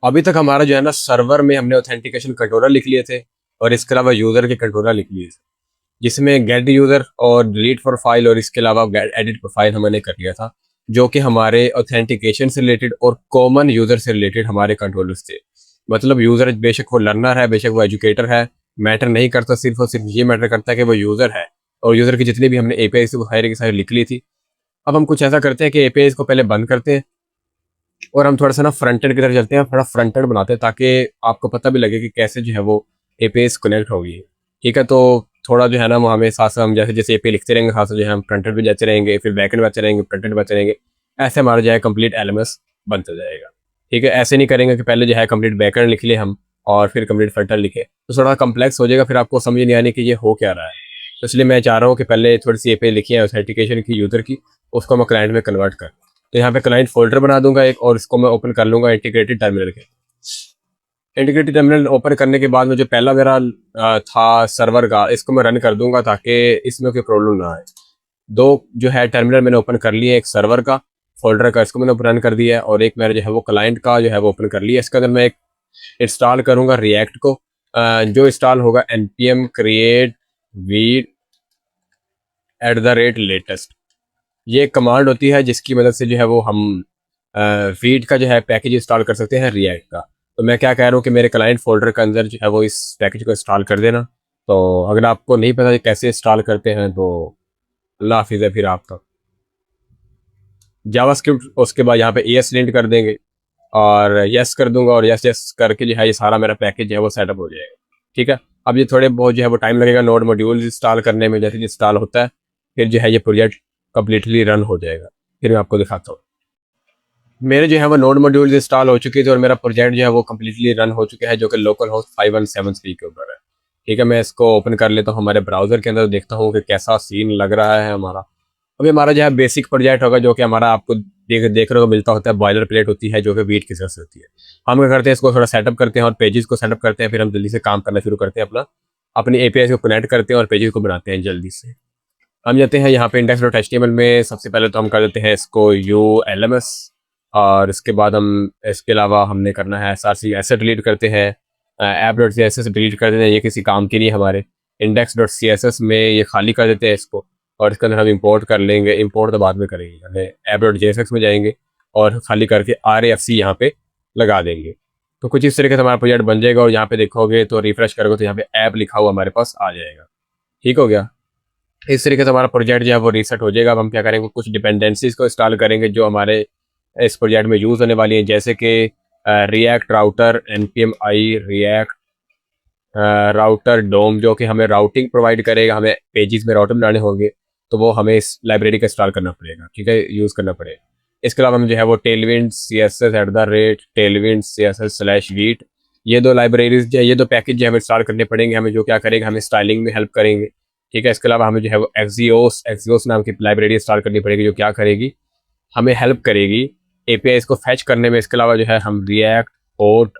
अभी तक हमारा जो है ना सर्वर में हमने ऑथेंटिकेशन कंट्रोलर लिख लिए थे और इसके अलावा यूज़र के कंट्रोलर लिख लिए थे, जिसमें गेट यूज़र और डिलीट प्रोफाइल और इसके अलावा एडिट प्रोफाइल हमने कर लिया था, जो कि हमारे ऑथेंटिकेशन से रिलेटेड और कॉमन यूज़र से रिलेटेड हमारे कंट्रोलर्स थे। मतलब यूज़र बेशक वो लर्नर है, बेशक वो एजुकेटर है, मैटर नहीं करता, सिर्फ और सिर्फ ये मैटर करता है कि वो यूज़र है। और यूज़र की जितनी भी हमने एपीआई से वो सारी की सारी लिख ली थी। अब हम कुछ ऐसा करते हैं कि एपीआई को पहले बंद करते हैं और हम थोड़ा सा ना फ्रंट एंड की तरफ चलते हैं, थोड़ा फ्रंट एंड बनाते हैं ताकि आपको पता भी लगे कि कैसे जो है वो एपीआई कनेक्ट होगी। ठीक है, तो थोड़ा जो है ना वो हमें साथ साथ हम जैसे जैसे एपीआई लिखते रहेंगे, साथ साथ जो है हम फ्रंट एंड पे जाते रहेंगे, फिर बैक एंड पे रहेंगे, फ्रंट एंड पे रहेंगे। ऐसे हमारा जो है कंप्लीट एलएमएस बनता जाएगा। ठीक है, ऐसे नहीं करेंगे कि पहले जो है कंप्लीट बैक एंड लिख ले हम और फिर कंप्लीट फ्रंट एंड लिखे, तो थोड़ा कम्प्लेक्स हो जाएगा, फिर आपको समझ नहीं आने कि ये हो क्या रहा है। तो इसलिए मैं चाह रहा हूँ कि पहले थोड़ी सी एपीआई लिखी है ऑथेंटिकेशन की यूज़र की, उसको मैं क्लाइंट में कन्वर्ट कर। तो यहाँ पे क्लाइंट फोल्डर बना दूंगा एक, और इसको मैं ओपन कर लूंगा इंटीग्रेटेड टर्मिनल के। इंटीग्रेटेड टर्मिनल ओपन करने के बाद में जो पहला मेरा था सर्वर का, इसको मैं रन कर दूंगा ताकि इसमें कोई प्रॉब्लम ना आए। दो जो है टर्मिनल मैंने ओपन कर लिए, एक सर्वर का फोल्डर का इसको मैंने रन कर दिया है, और एक मेरा जो है वो क्लाइंट का जो है वो ओपन कर लिया। इसके अंदर मैं एक इंस्टॉल करूंगा रिएक्ट को, जो इंस्टॉल होगा npm create वीट @latest। ये एक कमांड होती है जिसकी मदद से जो है वो हम वीट का जो है पैकेज इंस्टॉल कर सकते हैं रिएक्ट का। तो मैं क्या कह रहा हूँ कि मेरे क्लाइंट फोल्डर के अंदर जो है वो इस पैकेज को इंस्टॉल कर देना। तो अगर आपको नहीं पता कैसे इंस्टॉल करते हैं तो अल्लाह हाफिज़ है फिर आपका। जावास्क्रिप्ट उसके बाद यहाँ पे ESLint कर देंगे और यस कर दूंगा, और यस यस करके जो है ये सारा मेरा पैकेज जो है वो सेटअप हो जाएगा। ठीक है, अब ये थोड़े बहुत जो है वो टाइम लगेगा नोड मॉड्यूल इंस्टॉल करने में। जैसे इंस्टॉल होता है फिर जो है ये प्रोजेक्ट कम्प्लीटली रन हो जाएगा। फिर मैं आपको दिखाता हूँ। मेरे जो है वो नोड मॉड्यूल्स इंस्टॉल हो चुके थे और मेरा प्रोजेक्ट जो है वो कम्प्लीटली रन हो चुका है, जो कि लोकल होस्ट 5173 के ऊपर है। ठीक है, मैं इसको ओपन कर लेता हूँ हमारे ब्राउजर के अंदर, देखता हूँ कि कैसा सीन लग रहा है हमारा। अभी हमारा जो है बेसिक प्रोजेक्ट होगा, जो कि हमारा आपको देखने को मिलता होता है, बॉयलर प्लेट होती है जो कि वीट की तरह से होती है। हम क्या करते हैं, इसको थोड़ा सेटअप करते हैं और पेजेस को सेटअप करते हैं, फिर हम जल्दी से काम करना शुरू करते हैं अपना, अपनी एपीआई को कनेक्ट करते हैं और पेजेस को बनाते हैं जल्दी से। हम जाते हैं यहाँ पे index.html में। सबसे पहले तो हम कर देते हैं इसको ULMS, और इसके बाद हम इसके अलावा हमने करना है SRC, ऐसे डिलीट करते हैं। app.css डिलीट कर देते हैं, ये किसी काम की नहीं है हमारे। index.css में ये खाली कर देते हैं इसको, और इसके अंदर हम इंपोर्ट कर लेंगे। इंपोर्ट तो बाद में करेंगे, हमें app.jsx में जाएंगे और खाली करके RAFC यहाँ पे लगा देंगे। तो कुछ इस तरीके से हमारा प्रोजेक्ट बन जाएगा, और यहाँ पे देखोगे तो रिफ्रेश करोगे तो यहाँ पे ऐप लिखा हुआ हमारे पास आ जाएगा। ठीक हो गया, इस तरीके से हमारा प्रोजेक्ट जो है वो रीसेट हो जाएगा। अब हम क्या करेंगे, कुछ डिपेंडेंसीज को इंस्टॉल करेंगे जो हमारे इस प्रोजेक्ट में यूज़ होने वाली हैं, जैसे कि React Router npm i React Router DOM, जो कि हमें राउटिंग प्रोवाइड करेगा। हमें पेजेस में राउटर बनाने होंगे तो वो हमें इस लाइब्रेरी का इंस्टॉल करना पड़ेगा। ठीक है, यूज़ करना पड़ेगा। इसके अलावा हम जो है वो टेलविंड CSS@tailwind/वीट, ये दो लाइब्रेरीज जो है, ये दो पैकेज जो हमें इंस्टॉल करने पड़ेंगे। हमें जो क्या करेगा, हमें स्टाइलिंग में हेल्प करेंगे। ठीक है, इसके अलावा हमें जो है वो एक्सियोस नाम की लाइब्रेरी इंस्टॉल करनी पड़ेगी, जो क्या करेगी, हमें हेल्प करेगी एपीआई को फैच करने में। इसके अलावा जो है हम रिएक्ट पोर्ट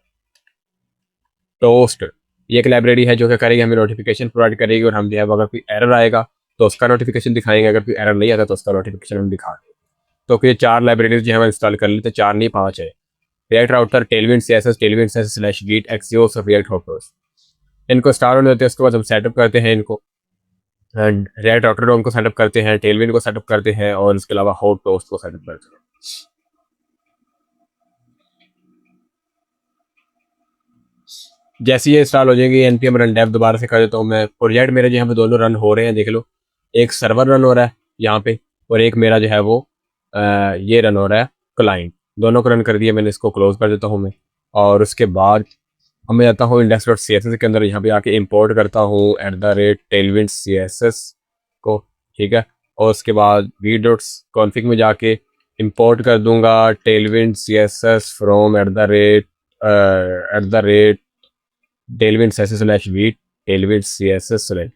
टोस्ट, ये एक लाइब्रेरी है जो क्या करेगी, हमें नोटिफिकेशन प्रोवाइड करेगी, और हम जो है अगर कोई एरर आएगा तो उसका नोटिफिकेशन दिखाएंगे, अगर कोई एरर नहीं आता तो उसका नोटिफिकेशन हम दिखा देंगे। तो ये चार लाइब्रेरीज जो है इंस्टॉल कर लेते, चार नहीं 5 है। React Router, Tailwind CSS, Tailwind CSS/गीट, एक्सियोस और रिएक्ट होपर्स। इनको स्टार होने होते हैं, उसके बाद हम सेटअप करते हैं इनको। एंड रिएक्ट राउटर डोम को सेटअप करते हैं, टेलविंड को सेटअप करते हैं, और इसके अलावा हॉट टोस्ट को सेटअप करते हैं। जैसे ये इंस्टॉल हो जाएगी, npm रन डेव दोबारा से कर देता हूँ मैं। प्रोजेक्ट मेरे जो यहाँ पे दोनों रन हो रहे हैं, देख लो। एक सर्वर रन हो रहा है यहाँ पे, और एक मेरा जो है वो ये रन हो रहा है क्लाइंट। दोनों को रन कर दिया मैंने, इसको क्लोज कर देता हूँ मैं। और उसके बाद अब मैं जाता हूँ index.css के अंदर, यहाँ पे आके इंपोर्ट करता हूँ @tailwind CSS को। ठीक है, और उसके बाद v.config में जाके इंपोर्ट कर दूंगा tailwind CSS from tailwind CSS/वीट, tailwind CSS/,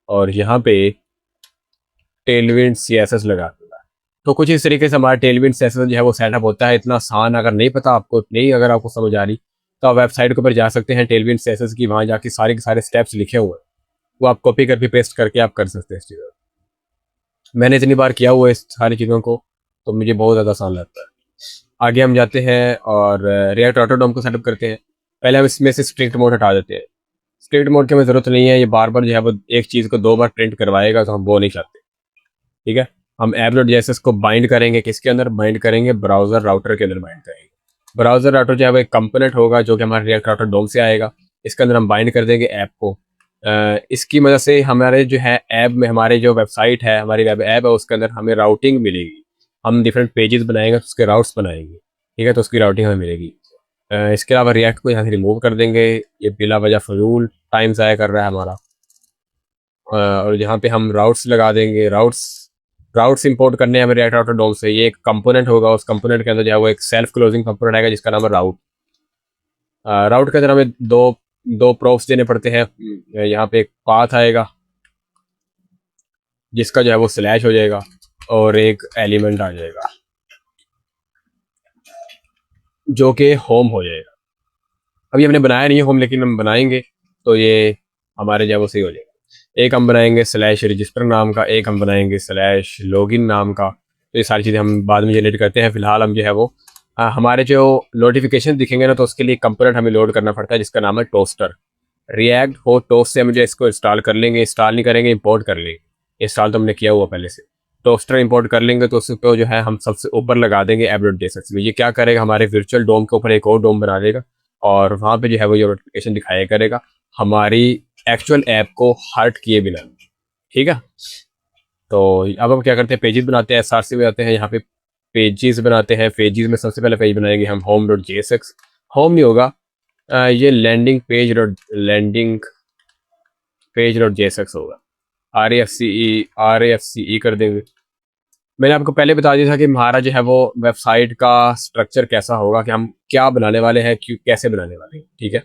और यहाँ पे tailwind CSS लगा दूंगा। तो कुछ इस तरीके से हमारा tailwind CSS जो है वो सेटअप होता है। इतना आसान, अगर नहीं पता आपको, नहीं अगर आपको समझ आ रही, तो आप वेबसाइट के ऊपर जा सकते हैं tailwind CSS की, वहाँ जाके सारे के सारे स्टेप्स लिखे हुए हैं, वो आप कॉपी करके पेस्ट करके आप कर सकते हैं इस चीज़। मैंने इतनी बार किया हुआ है इस सारी चीज़ों को, तो मुझे बहुत ज़्यादा आसान लगता है। आगे हम जाते हैं और रिएक्ट ऑटोडॉम को सेटअप करते हैं। पहले हम इसमें से स्ट्रिक्ट मोड हटा देते हैं। स्ट्रिक्ट मोड की हमें ज़रूरत नहीं है, ये बार बार जो है वो एक चीज़ को 2 बार प्रिंट करवाएगा, तो हम वो नहीं चाहते। ठीक है, हम app.js को बाइंड करेंगे, किसके अंदर बाइंड करेंगे, ब्राउज़र राउटर के अंदर बाइंड करेंगे। ब्राउज़र राउटर जो है वो एक कंपोनेंट होगा जो कि हमारे रिएक्ट राउटर डोम से आएगा। इसके अंदर हम बाइंड कर देंगे ऐप को। इसकी मदद से हमारे जो है ऐप में, हमारे जो वेबसाइट है, हमारी वेब ऐप है, उसके अंदर हमें राउटिंग मिलेगी। हम डिफरेंट पेजेस बनाएंगे तो उसके राउट्स बनाएंगे। ठीक है, तो उसकी राउटिंग हमें मिलेगी। इसके अलावा रिएक्ट को यहाँ से रिमूव कर देंगे, ये बिला वजह फजूल टाइम ज़ाया कर रहा है हमारा। और यहाँ पे हम राउट्स लगा देंगे। राउट्स इंपोर्ट करने हैं हमें रिएक्ट राउटर डोम से। ये एक कंपोनेंट होगा, उस कंपोनेंट के अंदर जो है वो एक सेल्फ क्लोजिंग कंपोनेंट आएगा जिसका नाम है राउट। राउट के अंदर हमें दो दो प्रोफ्स देने पड़ते हैं। यहाँ पे एक पाथ आएगा जिसका जो है वो स्लैश हो जाएगा, और एक एलिमेंट आ जाएगा जो कि होम हो जाएगा। अभी हमने बनाया नहीं है होम, लेकिन हम बनाएंगे तो ये हमारे जो है वो सही हो जाएगा। एक हम बनाएंगे स्लैश रजिस्टर नाम का, एक हम बनाएंगे स्लैश लॉगिन नाम का। तो ये सारी चीज़ें हम बाद में जनरेट करते हैं। फिलहाल हम जो है वो हमारे जो नोटिफिकेशन दिखेंगे ना, तो उसके लिए कंपोनेंट हमें लोड करना पड़ता है जिसका नाम है टोस्टर। रिएक्ट हो टोस्ट से हम जो इसको इंस्टॉल कर लेंगे, इंस्टॉल नहीं करेंगे इंपोर्ट कर लेंगे। इंस्टॉल तो हमने किया हुआ पहले से। टोस्टर इंपोर्ट कर लेंगे तो उसको जो है हम सबसे ऊपर लगा देंगे app.js में। ये क्या करेगा, हमारे वर्चुअल डोम के ऊपर एक और डोम बना देगा, और वहाँ पे जो है वो ये नोटिफिकेशन दिखाया करेगा हमारी एक्चुअल ऐप को हर्ट किए बिना। ठीक है, तो अब हम क्या करते हैं, पेजेस बनाते हैं। SRC में आते हैं, यहाँ पे पेजेस बनाते हैं। पेजेस में सबसे पहले पेज बनाएंगे हम home.jsx। होम नहीं होगा, ये लैंडिंग पेज.jsx होगा। RAFCE कर देंगे। मैंने आपको पहले बता दिया था कि हमारा जो है वो वेबसाइट का स्ट्रक्चर कैसा होगा, कि हम क्या बनाने वाले हैं, क्यों कैसे बनाने वाले हैं। ठीक है,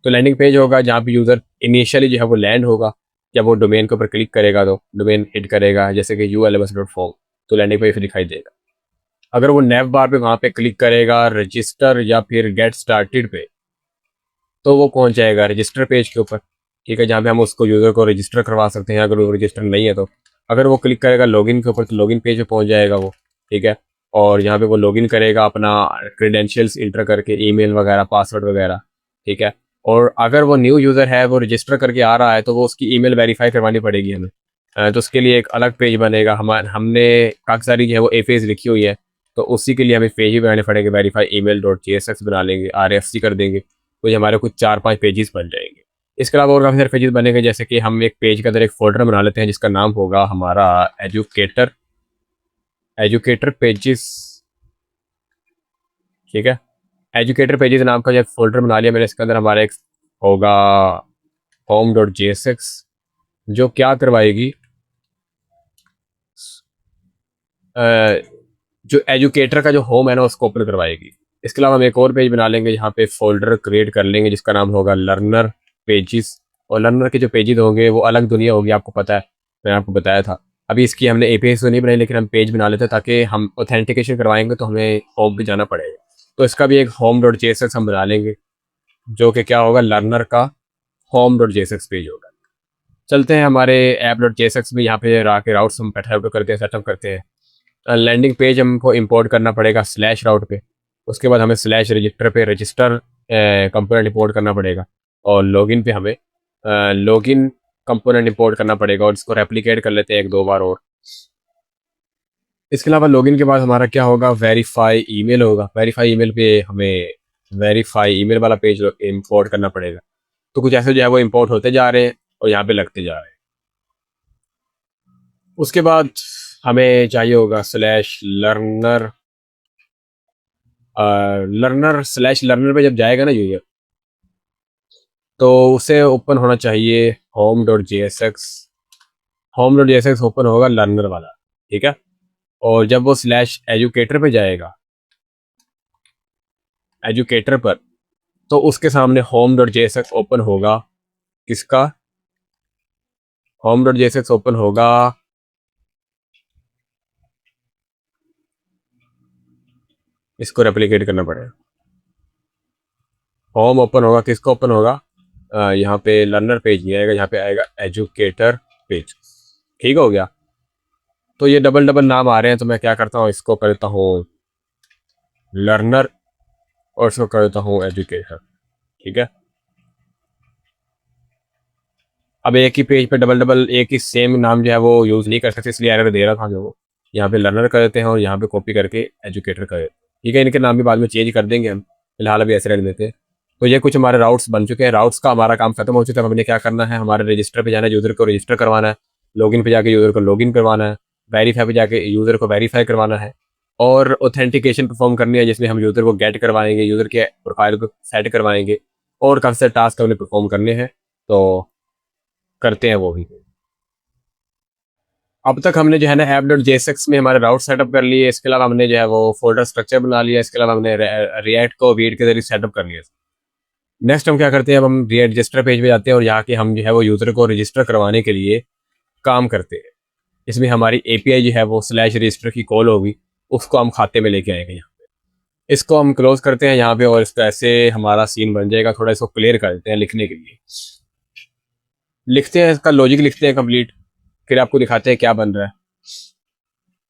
तो लैंडिंग पेज होगा जहाँ पे यूज़र इनिशियली जो है वो लैंड होगा। जब वो डोमेन के ऊपर क्लिक करेगा तो डोमेन हिट करेगा, जैसे कि ulms.com, तो लैंडिंग पेज दिखाई देगा। अगर वो नेव बार पे वहाँ पे क्लिक करेगा रजिस्टर या फिर गेट स्टार्टेड पे, तो वो पहुँच जाएगा रजिस्टर पेज के ऊपर। ठीक है, जहाँ पे हम उसको यूज़र को रजिस्टर करवा सकते हैं अगर वो रजिस्टर नहीं है तो। अगर वो क्लिक करेगा लॉगिन के ऊपर तो लॉगिन पेज पे पहुँच जाएगा वो। ठीक है, और यहाँ पे वो लॉगिन करेगा अपना क्रेडेंशियल्स इंटर करके, ईमेल वगैरह, पासवर्ड वगैरह। ठीक है, और अगर वो न्यू यूज़र है, वो रजिस्टर करके आ रहा है, तो वो उसकी ईमेल वेरीफाई करवानी पड़ेगी हमें। तो उसके लिए एक अलग पेज बनेगा। हमने काफ़ी सारी जो है वो एफेज लिखी हुई है, तो उसी के लिए हमें पेज ही बनाने पड़ेंगे। वेरीफाई email.jsx बना लेंगे, RFC कर देंगे, तो ये हमारे कुछ 4-5 पेजेस बन जाएंगे। इसके अलावा और काफ़ी सारे पेजेस बनेंगे, जैसे कि हम एक पेज के अंदर एक फोल्डर बना लेते हैं जिसका नाम होगा हमारा एजुकेटर एजुकेटर पेजेस। ठीक है, एजुकेटर पेजेस नाम का जब फोल्डर बना लिया मैंने, इसके अंदर हमारा एक होगा home.jsx, जो क्या करवाएगी, जो एजुकेटर का जो होम है ना उसको ओपन करवाएगी। इसके अलावा हम एक और पेज बना लेंगे, यहाँ पे फोल्डर क्रिएट कर लेंगे जिसका नाम होगा लर्नर पेजेस। और लर्नर के जो पेजेस होंगे वो अलग दुनिया होगी, आपको पता है, मैंने आपको बताया था। अभी इसकी हमने एपीआई तो नहीं बनाई, लेकिन हम पेज बना लेते हैं ताकि हम ऑथेंटिकेशन करवाएंगे तो हमें होम पे जाना पड़ेगा। तो इसका भी एक home.jsx हम बना लेंगे, जो कि क्या होगा, लर्नर का home.jsx पेज होगा। चलते हैं हमारे app.jsx में, यहाँ पे आके राउट्स हम बैठा करते हैं, सेटअप करते हैं। लैंडिंग पेज हमको इंपोर्ट करना पड़ेगा स्लैश राउट पे। उसके बाद हमें स्लैश रजिस्टर पे रजिस्टर कंपोनेंट इंपोर्ट करना पड़ेगा, और लॉगिन पे हमें लॉगिन कंपोनेंट इंपोर्ट करना पड़ेगा, और इसको रेप्लिकेट कर लेते हैं 1-2 बार और। इसके अलावा लॉगिन के बाद हमारा क्या होगा, वेरीफाई ईमेल होगा। वेरीफाई ईमेल पे हमें वेरीफाई ईमेल वाला पेज इंपोर्ट करना पड़ेगा। तो कुछ ऐसे जो है वो इंपोर्ट होते जा रहे हैं और यहाँ पे लगते जा रहे हैं। उसके बाद हमें चाहिए होगा स्लैश लर्नर लर्नर पे जब जाएगा ना यूजर, तो उसे ओपन होना चाहिए home.jsx ओपन होगा लर्नर वाला। ठीक है, और जब वो स्लैश एजुकेटर पे जाएगा, एजुकेटर पर, तो उसके सामने home.jsx ओपन होगा। किसका, home.jsx ओपन होगा, इसको रेप्लिकेट करना पड़ेगा। होम ओपन होगा, किसका ओपन होगा, यहाँ पे लर्नर पेज नहीं आएगा, यहाँ पे आएगा एजुकेटर पेज। ठीक हो गया, तो ये डबल डबल नाम आ रहे हैं, तो मैं क्या करता हूँ, इसको करता हूँ लर्नर और इसको कर देता हूँ एजुकेटर। ठीक है, अब एक ही पेज पे डबल डबल एक ही सेम नाम जो है वो यूज़ नहीं कर सकते, इसलिए एरर दे रहा था जो वो। यहाँ पे लर्नर कर देते हैं और यहाँ पे कॉपी करके एजुकेटर कर देते हैं। ठीक है, इनके नाम भी बाद में चेंज कर देंगे हम, फिलहाल अभी ऐसे रहने देते हैं। तो ये कुछ हमारे राउट्स बन चुके हैं, राउट्स का हमारा काम खत्म हो चुका है। अब हमने क्या करना है, हमारे रजिस्टर पे जाना है, यूज़र को रजिस्टर करवाना है, लॉगिन पे जाके यूज़र को लॉगिन करवाना है, वेरीफाई पे जाके यूज़र को वेरीफाई करवाना है, और ऑथेंटिकेशन परफॉर्म करनी है, जिसमें हम यूज़र को गेट करवाएंगे, यूज़र के प्रोफाइल को सेट करवाएंगे, और काफ़ी सारे टास्क हमने परफॉर्म करने हैं। तो करते हैं वो भी। अब तक हमने जो है ना ऐप डॉट जेएसएक्स में हमारे राउट सेटअप कर लिए, इसके अलावा हमने जो है वो फोल्डर स्ट्रक्चर बना लिया, इसके अलावा हमने रिएक्ट को वीड के जरिए सेटअप कर लिया। नेक्स्ट हम क्या करते हैं, अब हम रजिस्टर पेज पे जाते हैं और यहाँ के हम जो है वो यूज़र को रजिस्टर करवाने के लिए काम करते हैं। इसमें हमारी एपीआई जो है वो स्लैश रजिस्टर की कॉल होगी, उसको हम खाते में लेके आएंगे यहाँ पे। इसको हम क्लोज करते हैं यहाँ पे, और इसका ऐसे हमारा सीन बन जाएगा। थोड़ा इसको क्लियर कर देते हैं लिखने के लिए, लिखते हैं इसका लॉजिक, लिखते हैं कंप्लीट, फिर आपको दिखाते हैं क्या बन रहा है।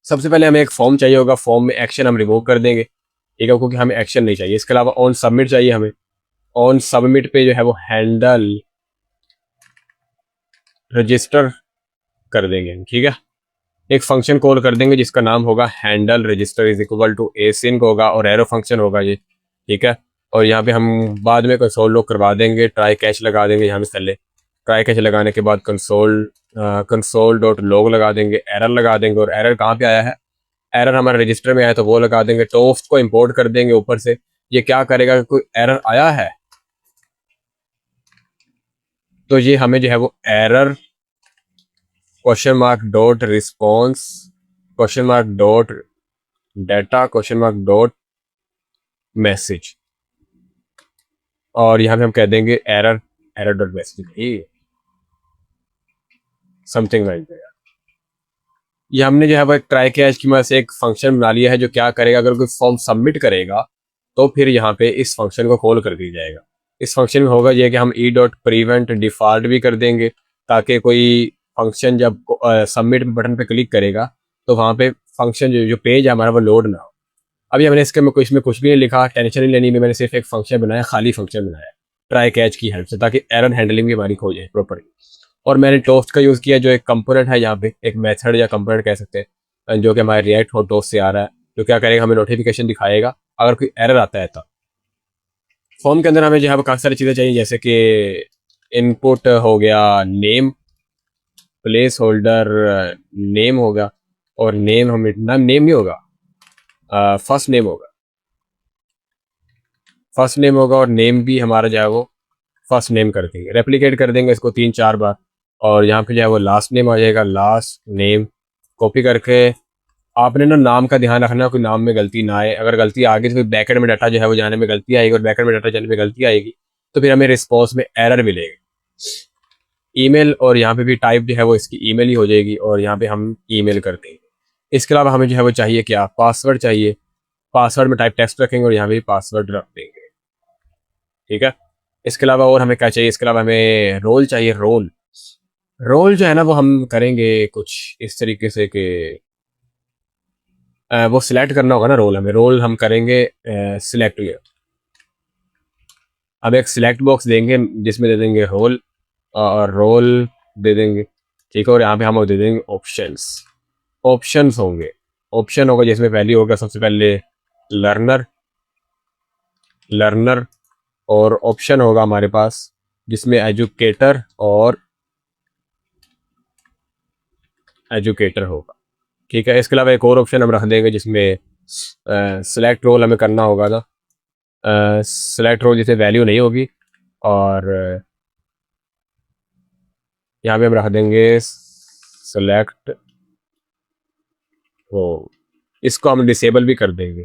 सबसे पहले हमें एक फॉर्म चाहिए होगा, फॉर्म में एक्शन हम रिमूव कर देंगे, ठीक है, क्योंकि हमें एक्शन नहीं चाहिए। इसके अलावा ऑन सबमिट चाहिए हमें, ऑन सबमिट पे जो है वो हैंडल रजिस्टर कर देंगे, ठीक है। एक फंक्शन कॉल कर देंगे जिसका नाम होगा handle register is equal to async होगा, और एरो फंक्शन होगा ये, ठीक है। और यहाँ पे हम बाद में कंसोल लॉग करवा देंगे, ट्राई कैच लगा देंगे यहाँ पे पहले। ट्राई कैच लगाने के बाद कंसोल डॉट लॉग लगा देंगे, एरर लगा देंगे, और एरर कहाँ पे आया है, एरर हमारे रजिस्टर में आया तो वो लगा देंगे। टोस्ट को इंपोर्ट कर देंगे ऊपर से। ये क्या करेगा कि कोई एरर आया है तो ये हमें जो है वो error question mark dot response question mark dot data question mark dot message, और यहाँ पे हम कह देंगे error error dot message, something like that. ये हमने जो है वो एक ट्राई कैच की मदद से एक फंक्शन बना लिया है, जो क्या करेगा, अगर कोई फॉर्म सबमिट करेगा तो फिर यहाँ पे इस फंक्शन को कॉल कर दिया जाएगा। इस फंक्शन में होगा ये कि हम ई डॉट प्रीवेंट डिफॉल्ट भी कर देंगे, ताकि कोई फंक्शन जब सबमिट बटन पे क्लिक करेगा तो वहाँ पे फंक्शन जो पेज है हमारा वो लोड ना हो। अभी हमने इसमें कुछ भी नहीं लिखा, टेंशन नहीं लेनी, मैंने सिर्फ एक फंक्शन बनाया, खाली फंक्शन बनाया ट्राई कैच की हेल्प से, ताकि एरर हैंडलिंग भी हमारी हो जाए प्रॉपरली। और मैंने टोस्ट का यूज़ किया, जो एक कंपोनेंट है यहाँ पे, एक मेथड या कंपोनेंट कह सकते हैं, जो कि हमारे रिएक्ट और टोस्ट से आ रहा है, जो क्या करेगा, हमें नोटिफिकेशन दिखाएगा अगर कोई एरर आता है तो। फॉर्म के अंदर हमें जो है काफ़ी सारी चीज़ें चाहिए, जैसे कि इनपुट हो गया, नेम, प्लेस होल्डर नेम होगा, और नेम हमें नाम नेम नहीं होगा, फर्स्ट नेम होगा, फर्स्ट नेम होगा, और नेम भी हमारा जो है वो फर्स्ट नेम कर देंगे, रेप्लिकेट कर देंगे इसको 3-4 बार। और यहाँ पे जो है वो लास्ट नेम आ जाएगा, लास्ट नेम कॉपी करके। आपने ना नाम का ध्यान रखना, कोई नाम में गलती ना आए, अगर गलती आ गई तो फिर बैकेंड में डाटा जो है वो जाने में गलती आएगी, और बैकेंड में डाटा जाने में गलती आएगी तो फिर हमें रिस्पॉन्स में एरर मिलेगी। ईमेल, और यहाँ पे भी टाइप जो है वो इसकी ईमेल ही हो जाएगी, और यहाँ पे हम ईमेल कर देंगे। इसके अलावा हमें जो है वो चाहिए क्या, पासवर्ड चाहिए। पासवर्ड में टाइप टेक्स्ट रखेंगे और यहाँ पे पासवर्ड रख देंगे, ठीक है। इसके अलावा और हमें क्या चाहिए, इसके अलावा हमें रोल चाहिए। रोल रोल जो है ना वो हम करेंगे कुछ इस तरीके से कि वो सिलेक्ट करना होगा ना रोल, हमें रोल हम करेंगे सिलेक्ट। अब एक सिलेक्ट बॉक्स देंगे जिसमें दे देंगे रोल, और रोल दे देंगे, ठीक है। और यहाँ पे हम दे देंगे ऑप्शंस, ऑप्शंस होंगे, ऑप्शन होगा जिसमें पहले होगा सबसे पहले लर्नर, लर्नर, और ऑप्शन होगा हमारे पास जिसमें एजुकेटर और एजुकेटर होगा, ठीक है। इसके अलावा एक और ऑप्शन हम रख देंगे जिसमें सिलेक्ट रोल हमें करना होगा ना, सिलेक्ट रोल जिसे वैल्यू नहीं होगी, और यहाँ पे हम रख देंगे सेलेक्ट वो, इसको हम डिसेबल भी कर देंगे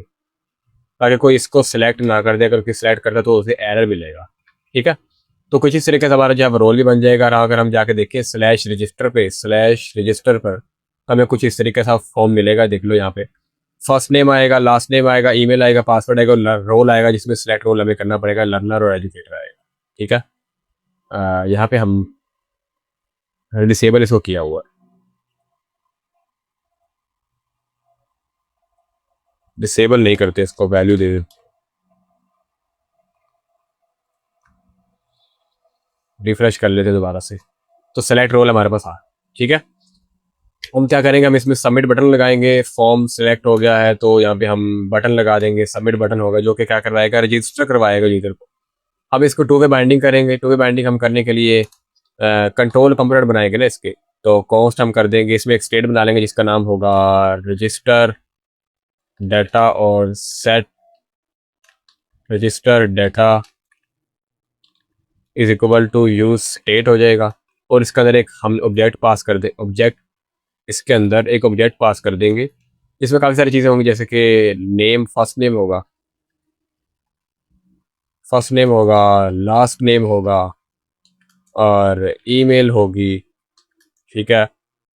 ताकि कोई इसको सिलेक्ट ना कर दे, अगर कोई सिलेक्ट करता तो उसे एरर मिलेगा, ठीक है। तो कुछ इस तरीके से हमारा जो है रोल भी बन जाएगा। और अगर हम जाके देखें स्लैश रजिस्टर पे, स्लैश रजिस्टर पर हमें कुछ इस तरीके से फॉर्म मिलेगा, देख लो यहाँ पे फर्स्ट नेम आएगा, लास्ट नेम आएगा, ईमेल आएगा, पासवर्ड आएगा, और रोल आएगा जिसमें सिलेक्ट रोल हमें करना पड़ेगा, लर्नर और एजुकेटर आएगा, ठीक है। यहाँ पे हम डिसेबल इसको किया हुआ है। डिसेबल नहीं करते, इसको वैल्यू दे देते, रिफ्रेश कर लेते दोबारा से, तो सेलेक्ट रोल हमारे पास आ, ठीक है। हम क्या करेंगे, हम इसमें सबमिट बटन लगाएंगे, फॉर्म सिलेक्ट हो गया है तो यहाँ पे हम बटन लगा देंगे, सबमिट बटन होगा जो कि क्या करवाएगा, रजिस्टर करवाएगा यूजर को। अब इसको टू वे बाइंडिंग करेंगे, टू वे बाइंडिंग हम करने के लिए कंट्रोल कंपोनेंट बनाएंगे ना इसके, तो कॉस्ट हम कर देंगे, इसमें एक स्टेट बना लेंगे जिसका नाम होगा रजिस्टर डाटा और set register data is equal to use state हो जाएगा। और इसके अंदर एक हम ऑब्जेक्ट पास कर दे, ऑब्जेक्ट इसके अंदर एक ऑब्जेक्ट पास कर देंगे, इसमें काफ़ी सारी चीज़ें होंगी, जैसे कि नेम, फर्स्ट नेम होगा, फर्स्ट नेम होगा, लास्ट नेम होगा और ईमेल होगी, ठीक है,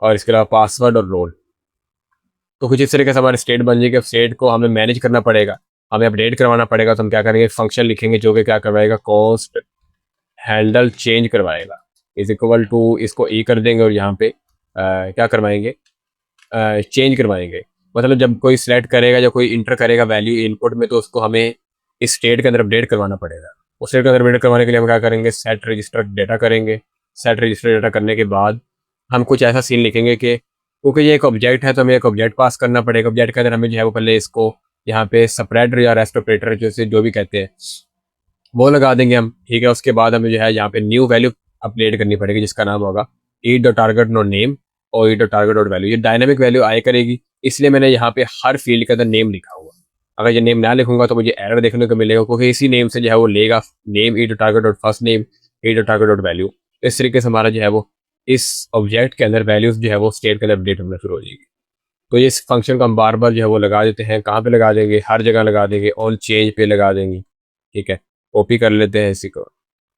और इसके अलावा पासवर्ड और रोल। तो कुछ इस तरीके से हमारे स्टेट बन जाएगी। अब स्टेट को हमें मैनेज करना पड़ेगा, हमें अपडेट करवाना पड़ेगा, तो हम क्या करेंगे, फंक्शन लिखेंगे जो कि क्या करवाएगा, कॉस्ट हैंडल चेंज करवाएगा, इज इक्वल टू, इसको ई कर देंगे और यहाँ पे क्या करवाएंगे, चेंज करवाएंगे। मतलब जब कोई सिलेक्ट करेगा, जब कोई इंटर करेगा वैल्यू इनपुट में, तो उसको हमें इस स्टेट के अंदर अपडेट करवाना पड़ेगा। उस स्टेट के अंदर अपडेट करवाने के लिए हम क्या करेंगे, सेट रजिस्टर डेटा करेंगे। सेट रजिस्टर डेटा करने के बाद हम कुछ ऐसा सीन लिखेंगे कि क्योंकि ये एक ऑब्जेक्ट है तो हमें एक ऑब्जेक्ट पास करना पड़ेगा। ऑब्जेक्ट के अंदर हमें जो है वो पहले इसको यहाँ पे सेपरेटर या रेस्ट ऑपरेटर जो भी कहते हैं वो लगा देंगे हम, ठीक है। उसके बाद हमें जो है यहाँ पे न्यू वैल्यू अपडेट करनी पड़ेगी जिसका नाम होगा e dot target dot name और e dot target dot value. ये डायनामिक वैल्यू आया करेगी, इसलिए मैंने यहाँ पे हर फील्ड के अंदर नेम लिखा हुआ। अगर ये नेम ना लिखूंगा तो मुझे एरर देखने को मिलेगा, क्योंकि इसी नेम से जो है वो लेगा नेम ई dot target dot first name ई डॉट टारगेट डॉट वैल्यू। इस तरीके से हमारा जो है वो इस ऑब्जेक्ट के अंदर वैल्यूज जो है वो स्टेट के अंदर अपडेट होना शुरू हो जाएगी। तो इस फंक्शन को हम बार बार जो है वो लगा देते हैं, कहाँ पे लगा देंगे, हर जगह लगा देंगे, ऑल चेंज पे लगा देंगे, ठीक है। कॉपी कर लेते हैं इसी को,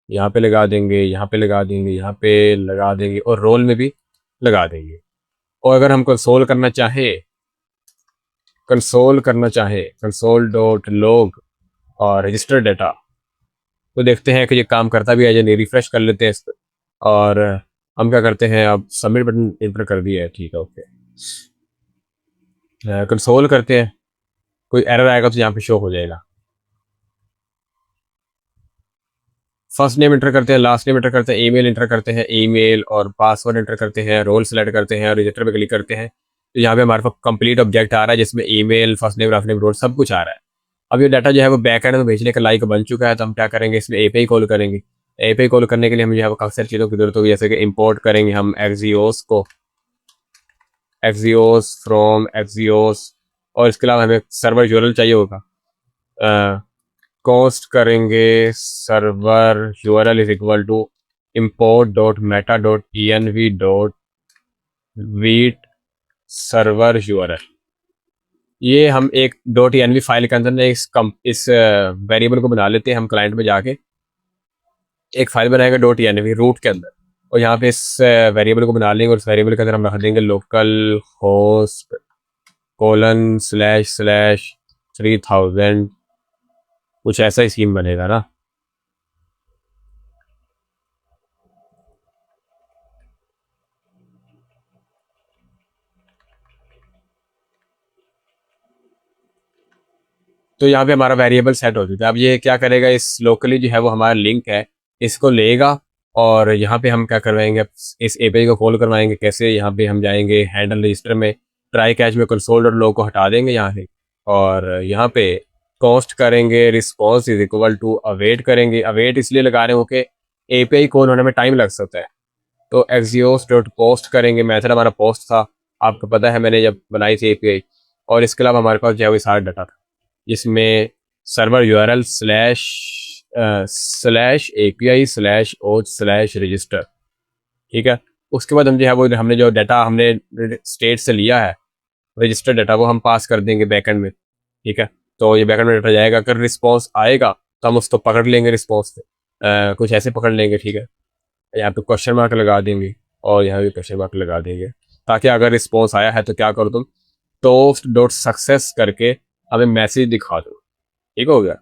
यहाँ पे लगा देंगे, यहाँ पे लगा देंगे, यहाँ पे लगा देंगे और रोल में भी लगा देंगे। और अगर हम कंसोल डॉट लॉग और रजिस्टर डाटा, तो देखते हैं कि ये काम करता भी है या नहीं। रिफ्रेश कर लेते हैं इस पर और हम क्या करते हैं, अब सबमिट बटन इंटर कर दिया है, ठीक है, ओके। कंसोल करते हैं, कोई एरर आएगा तो यहाँ पे शो हो जाएगा। फर्स्ट नेम इंटर करते हैं, लास्ट नेम इंटर करते हैं, ईमेल इंटर करते हैं, ईमेल और पासवर्ड इंटर करते हैं, रोल सेलेक्ट करते हैं और रजिस्टर पे क्लिक करते हैं। तो यहाँ पे हमारे पास कंप्लीट ऑब्जेक्ट आ रहा है जिसमें email, first name, last name, role सब कुछ आ रहा है। अब ये डाटा जो है वो बैक एंड में भेजने का लायक बन चुका है, तो हम क्या करेंगे, इसमें एपीआई कॉल करेंगे। एपीआई कॉल करने के लिए हमें जो है वो काफ़ी सारी चीज़ों की जरूरत होगी, जैसे कि इंपोर्ट करेंगे हम एक्सियोस को, एक्सियोस फ्रॉम एक्सियोस, और इसके अलावा हमें सर्वर यूआरएल चाहिए होगा। कॉस्ट करेंगे server URL is equal to import dot meta dot env dot vite server URL. ये हम एक डॉट env फाइल के अंदर इस वेरिएबल को बना लेते हैं। हम क्लाइंट में जाके एक फाइल बनाएगा डॉट env रूट के अंदर, और यहाँ पे इस वेरिएबल को बना लेंगे और उस वेरिएबल के अंदर हम रख देंगे local host colon slash slash 3000, कुछ ऐसा ही स्कीम बनेगा ना। तो यहाँ पे हमारा वेरिएबल सेट हो चुका है। अब ये क्या करेगा, इस लोकली जो है वो हमारा लिंक है, इसको लेगा और यहाँ पे हम क्या करवाएंगे, इस एपीआई को कॉल करवाएंगे। कैसे, यहाँ पे हम जाएंगे हैंडल रजिस्टर में, ट्राई कैच में कंसोल और लोग को हटा देंगे यहाँ से, और यहाँ पे कॉस्ट करेंगे response is equal to await करेंगे। अवेट इसलिए लगा रहे हो कि एपीआई कॉल होने में टाइम लग सकता है, तो एक्सियोस डॉट पोस्ट करेंगे। मेथड हमारा पोस्ट था, आपको पता है मैंने जब बनाई थी एपीआई। और इसके अलावा हमारे पास जो है वो सारा डाटा था, जिसमें server URL slash slash API slash auth slash register, ठीक है। उसके बाद हम जो है वो हमने जो डाटा हमने स्टेट से लिया है रजिस्टर डाटा, वो हम पास कर देंगे बैकएंड में, ठीक है। तो ये बैकएंड में डाटा जाएगा, अगर रिस्पॉन्स आएगा तो हम उसको पकड़ लेंगे, रिस्पॉन्स से कुछ ऐसे पकड़ लेंगे, ठीक है। यहाँ पे क्वेश्चन मार्क लगा देंगे और यहाँ भी क्वेश्चन मार्क लगा देंगे, ताकि अगर रिस्पॉन्स आया है तो क्या करो तुम, टोस्ट डॉट सक्सेस करके हमें मैसेज दिखा दो, ठीक हो गया।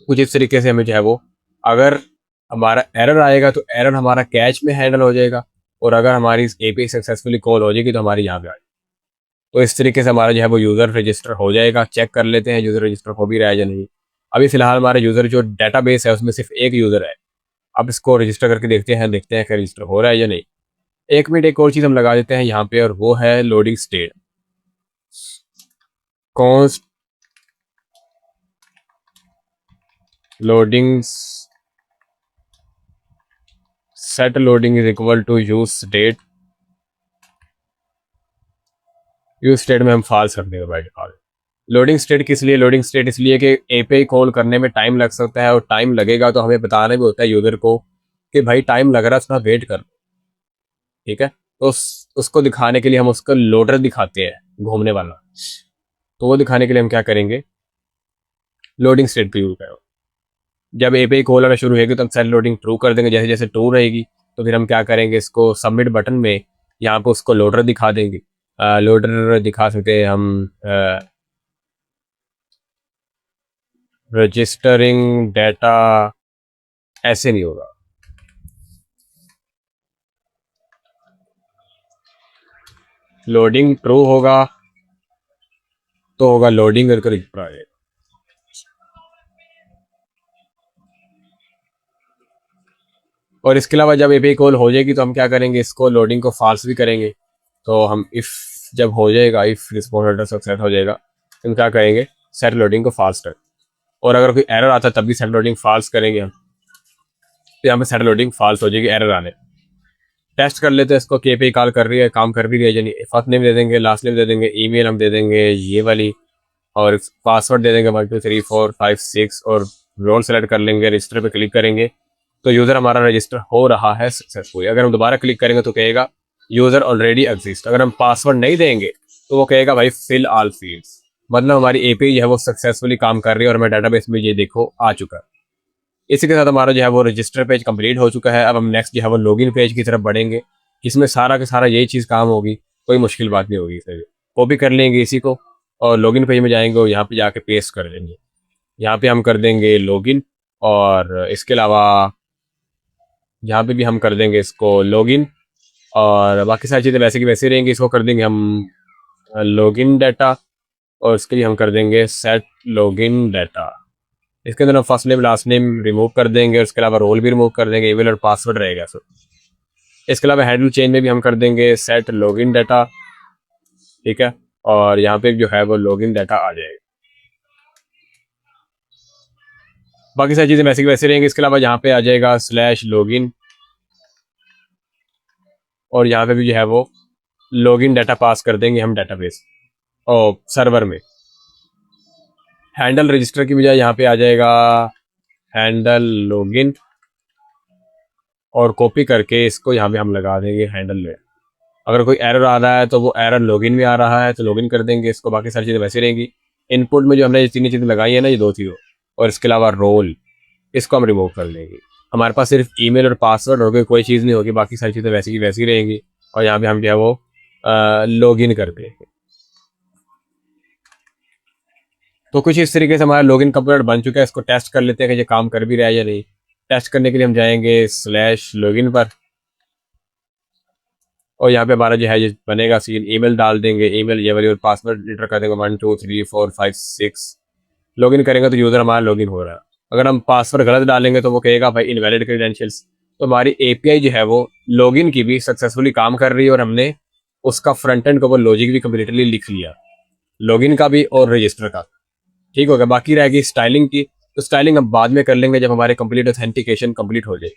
कुछ इस तरीके से हमें जो है वो, अगर हमारा एरर आएगा तो एरर हमारा कैच में हैंडल हो जाएगा, और अगर हमारी एपीआई सक्सेसफुली कॉल हो जाएगी तो हमारी यहाँ पे आ जाएगी। तो इस तरीके से हमारा जो है वो यूज़र रजिस्टर हो जाएगा। चेक कर लेते हैं यूज़र रजिस्टर हो भी रहा है या नहीं। अभी फ़िलहाल हमारा यूज़र जो डेटाबेस है उसमें सिर्फ एक यूज़र है। अब इसको रजिस्टर करके देखते हैं कि रजिस्टर हो रहा है या नहीं। 1 मिनट एक और चीज़ हम लगा देते हैं यहाँ पे, और वो है loading state. Const loading set loading is equal to use state. Use state में हम फॉल्स कर देंगे बाय डिफॉल्ट। लोडिंग स्टेट किस लिए? लोडिंग स्टेट इसलिए कि एपीआई कॉल करने में टाइम लग सकता है, और टाइम लगेगा तो हमें बताना भी होता है यूज़र को कि भाई टाइम लग रहा है, थोड़ा वेट कर। ठीक है, तो उसको दिखाने के लिए हम उसका लोडर दिखाते हैं घूमने वाला। तो वो दिखाने के लिए हम क्या करेंगे, लोडिंग स्टेट पे यूज करो। जब एपीआई कॉल आना शुरू होगी तो हम सेट लोडिंग ट्रू कर देंगे। जैसे जैसे ट्रू रहेगी तो फिर हम क्या करेंगे, इसको सबमिट बटन में यहाँ पे उसको लोडर दिखा देंगे। लोडर दिखा सकते हैं हम रजिस्टरिंग डाटा, ऐसे नहीं होगा। लोडिंग ट्रू होगा तो होगा लोडिंग करके रिप्लाई। और इसके अलावा जब एपीआई कॉल हो जाएगी तो हम क्या करेंगे, इसको लोडिंग को फाल्स भी करेंगे। तो हम इफ़ जब हो जाएगा, इफ़ रिस्पॉन्स एड्रेस सेट हो जाएगा तो हम क्या करेंगे, सेट लोडिंग को फाल्स कर। और अगर कोई एरर आता है तब भी सेट लोडिंग फाल्स करेंगे हम, तो यहाँ पे सेट लोडिंग फाल्स हो जाएगी एरर आने। टेस्ट कर लेते हैं इसको कि एपीआई कॉल कर रही है, काम कर भी रही है यानी। फर्स्ट नेम दे देंगे, लास्ट नेम दे देंगे, ईमेल हम दे देंगे ये वाली, और पासवर्ड दे देंगे 1 2 3 4 5 6, और रोल सेलेक्ट कर लेंगे, रजिस्टर पे क्लिक करेंगे तो यूज़र हमारा रजिस्टर हो रहा है सक्सेसफुली। अगर हम दोबारा क्लिक करेंगे तो कहेगा यूज़र ऑलरेडी एग्जिस्ट। अगर हम पासवर्ड नहीं देंगे तो वो कहेगा भाई फिल ऑल फील्ड्स, मतलब हमारी एपीआई जो है वो सक्सेसफुली काम कर रही है और हमें डाटाबेस में ये देखो आ चुका है। इसी के साथ हमारा जो है वो रजिस्टर पेज कंप्लीट हो चुका है। अब हम नेक्स्ट जो है वो लॉगिन पेज की तरफ बढ़ेंगे, जिसमें सारा का सारा यही चीज़ काम होगी, कोई मुश्किल बात नहीं होगी। सर कॉपी कर लेंगे इसी को और लॉगिन पेज में जाएंगे और यहाँ पे जाके पेस्ट कर देंगे। यहाँ पे हम कर देंगे लॉगिन, और इसके अलावा यहाँ पे भी हम कर देंगे इसको लॉगिन, और बाकी सारी चीज़ें वैसे की वैसे रहेंगी। इसको कर देंगे हम लॉगिन डाटा, और इसके लिए हम कर देंगे सेट लॉगिन डाटा। इसके अंदर हम first name last name remove कर देंगे, और इसके अलावा रोल भी रिमूव कर देंगे, ईमेल और पासवर्ड रहेगा सर। इसके अलावा हैंडल चेंज में भी हम कर देंगे सेट लॉगिन डाटा। ठीक है, और यहाँ पे जो है वो लॉगिन डाटा आ जाएगा। बाकी सारी चीज़ें वैसे की वैसे रहेंगी। इसके अलावा यहाँ पे आ जाएगा स्लैश लॉगिन, और यहाँ पे भी जो है वो लॉगिन डाटा पास कर देंगे हम डाटाबेस और सर्वर में। हैंडल रजिस्टर की बजाय यहाँ पे आ जाएगा हैंडल लॉगिन, और कॉपी करके इसको यहाँ पे हम लगा देंगे हैंडल में। अगर कोई एरर आ रहा है तो वो एरर लॉगिन में आ रहा है तो लॉगिन कर देंगे इसको। बाकी सारी चीज़ें वैसे रहेंगी। इनपुट में जो हमने ये तीन चीज़ें लगाई है ना, ये 2 चीज़ों, और इसके अलावा रोल, इसको हम रिमूव कर लेंगे। हमारे पास सिर्फ ईमेल और पासवर्ड होगी, कोई चीज़ नहीं होगी। बाकी सारी चीज़ें वैसी की वैसी रहेंगी, और यहाँ पे हम जो है वो लॉगिन कर देंगे। तो कुछ इस तरीके से हमारा लॉगिन कंप्लीट बन चुका है। इसको टेस्ट कर लेते हैं कि ये काम कर भी रहा है या नहीं। टेस्ट करने के लिए हम जाएंगे स्लैश लॉगिन पर, और यहाँ पे हमारा जो है ये बनेगा सीन। ईमेल डाल देंगे, ईमेल ये वाली, और पासवर्ड एंटर कर देंगे 1 2 3 4 5 6। लॉगिन करेंगे तो यूज़र हमारा लॉगिन हो रहा है। अगर हम पासवर्ड गलत डालेंगे तो वो कहेगा भाई इनवैलिड क्रेडेंशियल्स। तो हमारी एपीआई जो है वो लॉगिन की भी सक्सेसफुली काम कर रही है, और हमने उसका फ्रंट एंड का वो लॉजिक भी कम्प्लीटली लिख लिया, लॉगिन का भी और रजिस्टर का। ठीक हो गया। बाकी रहेगी स्टाइलिंग की, तो स्टाइलिंग हम बाद में कर लेंगे जब हमारे कंप्लीट ऑथेंटिकेशन कंप्लीट हो जाए।